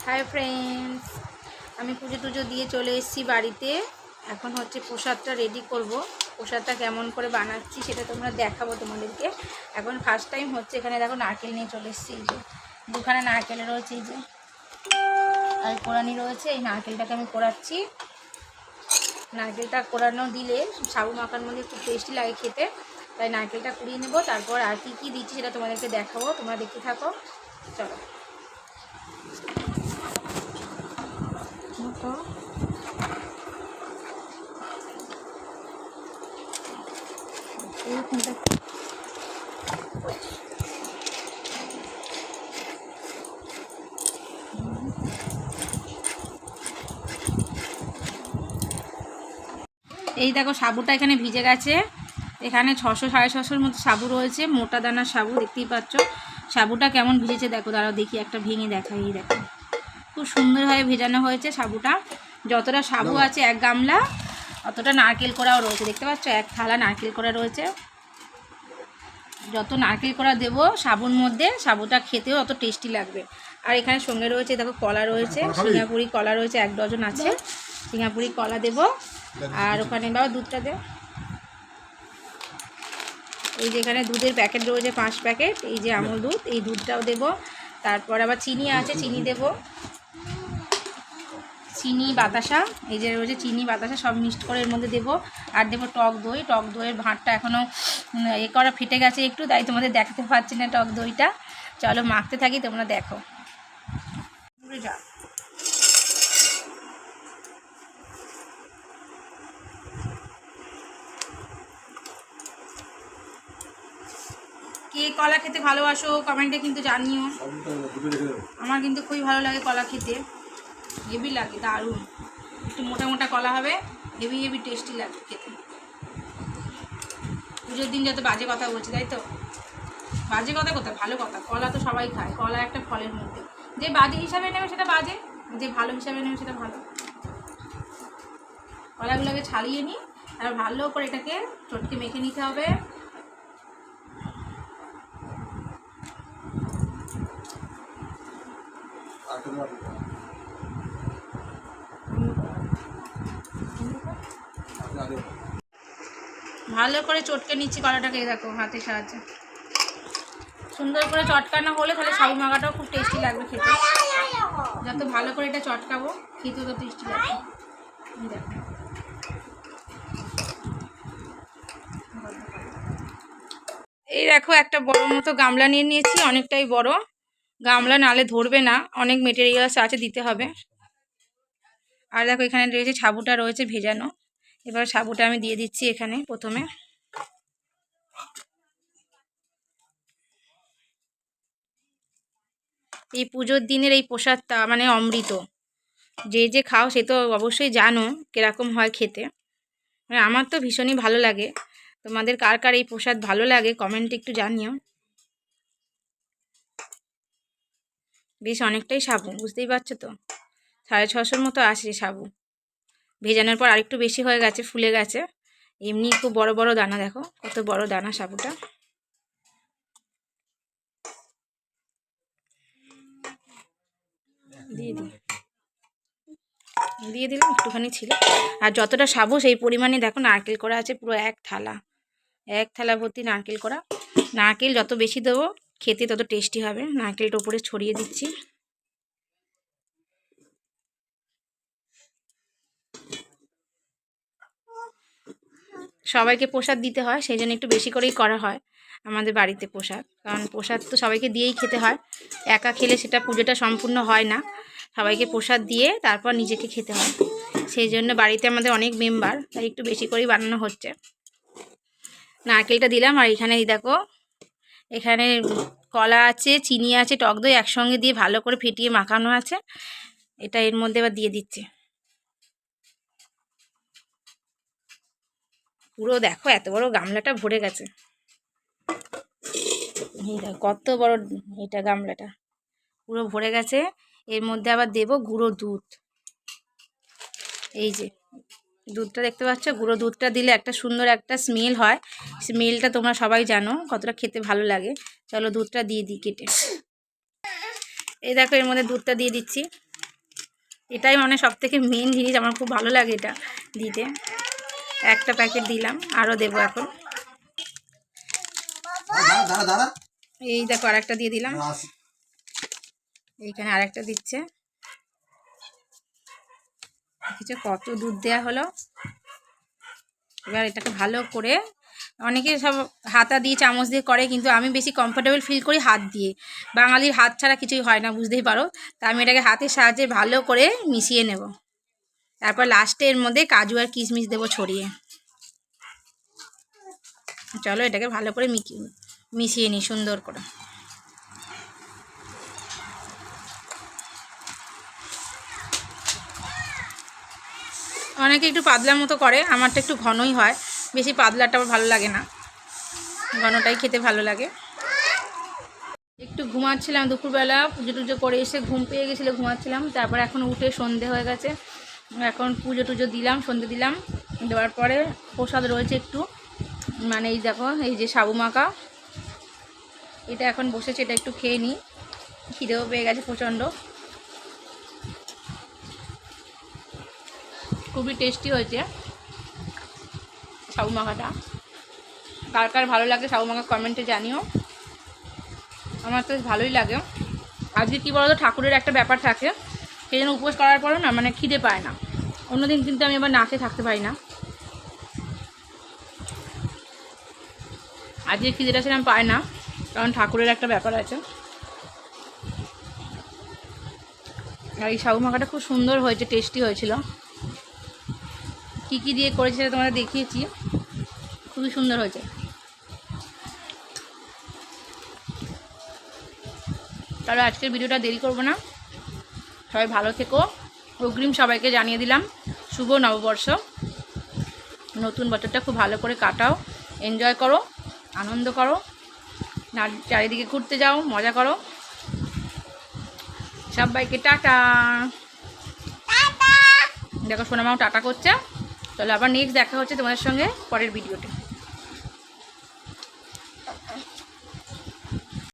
Hi friends আমি পুজো টুজো দিয়ে চলে এসেছি বাড়িতে। এখন হচ্ছে প্রসাদটা রেডি করব। প্রসাদটা কেমন করে বানাচ্ছি সেটা তোমরা দেখাবো তোমাদেরকে। এখন ফার্স্ট টাইম হচ্ছে। এখানে দেখো নারকেল নিয়ে চলে এসেছি। এই যে দুখানা নারকেল রয়েছে, এই যে আর কোরানি রয়েছে। এই নারকেলটাকে আমি কোরাচ্ছি। নারকেলটা কোরানো দিলে সাবু মাখার মধ্যে খুব টেস্টি লাগে খেতে, তাই নারকেলটা কুড়িয়ে নেব। তারপর আর কি কি দিচ্ছি সেটা তোমাদেরকে দেখাবো, তোমরা দেখতে থাকো। চলো। তো এই দেখো সাবুটা এখানে ভিজে গেছে। এখানে 600 650 মতো সাবু রয়েছে, মোটা দানার সাবু, দেখতেই পাচ্ছ। সাবুটা কেমন ভিজেছে দেখো, দাঁড়াও দেখি একটা ভেঙে দেখাই। এই দেখো খুব সুন্দরভাবে ভেজানো হয়েছে সাবুটা। যতটা সাবু আছে 1 গামলা, অতটা নারকেল কোড়াও রয়েছে, দেখতে পাচ্ছ। 1 থালা নারকেল কোড়া রয়েছে। যত নারকেল কোড়া দেবো সাবুর মধ্যে, সাবুটা খেতেও অত টেস্টি লাগবে। আর এখানে সঙ্গে রয়েছে দেখো কলা রয়েছে, সিঙ্গাপুরি কলা রয়েছে 1 ডজন আছে। সিঙ্গাপুরি কলা দেবো। আর ওখানে বাবা দুধটা দে। এই যে এখানে দুধের প্যাকেট রয়েছে 5 প্যাকেট, এই যে আমুল দুধ, এই দুধটাও দেবো। তারপর আবার চিনি আছে, চিনি দেবো। চিনি বাতাসা, এই যে রয়েছে চিনি বাতাসা, সব মিক্সড করে এর মধ্যে দেবো। আর দেবো টক দই। টক দইয়ের ভাঁড়টা এখনও করা ফেটে গেছে একটু, তাই তোমাদের দেখাতে পারছি না টক দইটা। চলো মাখতে থাকি, তোমরা দেখো। যা কে কলা খেতে ভালোবাসো কমেন্টে কিন্তু জানিও। আমার কিন্তু খুবই ভালো লাগে কলা খেতে, হেভি লাগে, দারুণ। একটু মোটা মোটা কলা হবে, হেভি হেভি টেস্টি লাগে খেতে। পুজোর দিন যত বাজে কথা বলছি, তাই তো? বাজে কথা কোথায়, ভালো কথা। কলা তো সবাই খায়, কলা একটা ফলের মধ্যে। যে বাজে হিসাবে নেবে সেটা বাজে, যে ভালো হিসাবে নেবে সেটা ভালো। কলাগুলোকে ছাড়িয়ে নিই, আর ভালো করে এটাকে চটকে মেখে নিতে হবে। ভালো করে চটকে নিচ্ছি কলাটাকে, দেখো হাতের সাহায্যে। সুন্দর করে চটকানো হলে তাহলে সাবু মাখাটাও খুব টেস্টি লাগবে খেতে। যত ভালো করে এটা চটকাবো খেতেও তত টেস্টি লাগবে। দেখো এই দেখো একটা বড় মতো গামলা নিয়ে নিয়েছি, অনেকটাই বড় গামলা, নালে ধরবে না, অনেক মেটেরিয়ালস আছে দিতে হবে। আর দেখো এখানে রয়েছে সাবুটা রয়েছে ভেজানো। এবার সাবুটা আমি দিয়ে দিচ্ছি এখানে প্রথমে। এই পুজোর দিনের এই প্রসাদটা মানে অমৃত। যে যে খাও সে তো অবশ্যই জানো কিরকম হয় খেতে। মানে আমার তো ভীষণই ভালো লাগে। তোমাদের কার কার এই প্রসাদ ভালো লাগে কমেন্টে একটু জানিও। বেশ অনেকটাই সাবু, বুঝতেই পারছো তো। 650 মতো আসে সাবু। ভেজানোর পর আরেকটু বেশি হয়ে গেছে, ফুলে গেছে। এমনি খুব বড় বড় দানা, দেখো কত বড় দানা সাবুটা। দিয়ে দিলাম, একটুখানি ছিল। আর যতটা সাবু সেই পরিমাণে দেখো নারকেল করা আছে, পুরো 1 থালা। 1 থালা ভর্তি নারকেল করা। নারকেল যত বেশি দেবো খেতে তত টেস্টি হবে। নারকেলটা উপরে ছড়িয়ে দিচ্ছি। সবাইকে প্রসাদ দিতে হয়, সেই জন্য একটু বেশি করেই করা হয় আমাদের বাড়িতে প্রসাদ। কারণ প্রসাদ তো সবাইকে দিয়েই খেতে হয়, একা খেলে সেটা পুজোটা সম্পূর্ণ হয় না। সবাইকে প্রসাদ দিয়ে তারপর নিজেকে খেতে হয়। সেই জন্য বাড়িতে আমাদের অনেক মেম্বার, তাই একটু বেশি করেই বানানো হচ্ছে। নারকেলটা দিলাম, আর এখানে দেখো এখানে কলা আছে, চিনি আছে, টক দই একসঙ্গে দিয়ে ভালো করে ফেটিয়ে মাখানো আছে। এটা এর মধ্যে এবার দিয়ে দিচ্ছি। পুরো দেখো এত বড় গামলাটা ভরে গেছে। এই দেখো কত বড় এটা গামলাটা, পুরো ভরে গেছে। এর মধ্যে আবার দেব গুঁড়ো দুধ। এই যে দুধটা দেখতে পাচ্ছ, গুঁড়ো দুধটা দিলে একটা সুন্দর একটা স্মেল হয়। স্মেলটা তোমরা সবাই জানো কতটা খেতে ভালো লাগে। চলো দুধটা দিয়ে দিই কেটে। এই দেখো এর মধ্যে দুধটা দিয়ে দিচ্ছি। এটাই মানে সব থেকে মেন জিনিস, আমার খুব ভালো লাগে এটা দিতে। একটা প্যাকেট দিলাম, আরও দেবো এখন। এই দেখো আরেকটা দিয়ে দিলাম, এইখানে আরেকটা দিচ্ছে। দেখেছো কত দুধ দেওয়া হলো। এবার এটাকে ভালো করে, অনেকে সব হাতা দিয়ে চামচ দিয়ে করে, কিন্তু আমি বেশি কমফোর্টেবল ফিল করি হাত দিয়ে। বাঙালির হাত ছাড়া কিছুই হয় না, বুঝতেই পারো। তা আমি এটাকে হাতের সাহায্যে ভালো করে মিশিয়ে নেব। তারপর লাস্টে এর মধ্যে কাজু আর কিশমিশ দেবো ছড়িয়ে। চলো এটাকে ভালো করে মিশিয়ে নিই সুন্দর করে। অনেকে একটু পাতলার মতো করে, আমারটা একটু ঘনই হয়, বেশি পাতলাটা আমার ভালো লাগে না, ঘনটাই খেতে ভালো লাগে। একটু ঘুমাচ্ছিলাম দুপুরবেলা, পুজো টুজো করে এসে ঘুম পেয়ে গেছিলো, ঘুমাচ্ছিলাম। তারপর এখন উঠে সন্ধে হয়ে গেছে, এখন পুজো টুজো দিলাম, সন্ধে দিলাম। দেওয়ার পরে প্রসাদ রয়েছে একটু, মানে এই দেখো এই যে সাবু মাখা, এটা এখন বসেছে, এটা একটু খেয়ে নিই। খিদেও পেয়ে গেছে প্রচণ্ড, খুবই টেস্টি হয়েছে সাবু মাখাটা। কার কার ভালো লাগে সাবু মাখা কমেন্টে জানিও, আমার তো ভালোই লাগে। আজকে কী বলো তো, ঠাকুরের একটা ব্যাপার থাকে, সেই জন্য উপোস করার পরেও না মানে খিদে পায় না। অন্যদিন কিন্তু আমি আবার না খেয়ে থাকতে পারি না, আজকে খিদেটা সেরকম পায় না, কারণ ঠাকুরের একটা ব্যাপার আছে। আর এই সাবু মাখাটা খুব সুন্দর হয়েছে, টেস্টি হয়েছিল। কী কী দিয়ে করেছে সেটা তোমাদের দেখিয়েছি, খুবই সুন্দর হয়েছে। তাহলে আজকের ভিডিওটা দেরি করব না, সবাই ভালো থেকো। অগ্রিম সবাইকে জানিয়ে দিলাম শুভ নববর্ষ। নতুন বছরটা খুব ভালো করে কাটাও, এনজয় করো, আনন্দ করো, চারিদিকে ঘুরতে যাও, মজা করো। সবাইকে টাটা। দেখো সোনামাও টাটা করছে। চলো আবার নেক্সট দেখা হচ্ছে তোমাদের সঙ্গে পরের ভিডিওতে।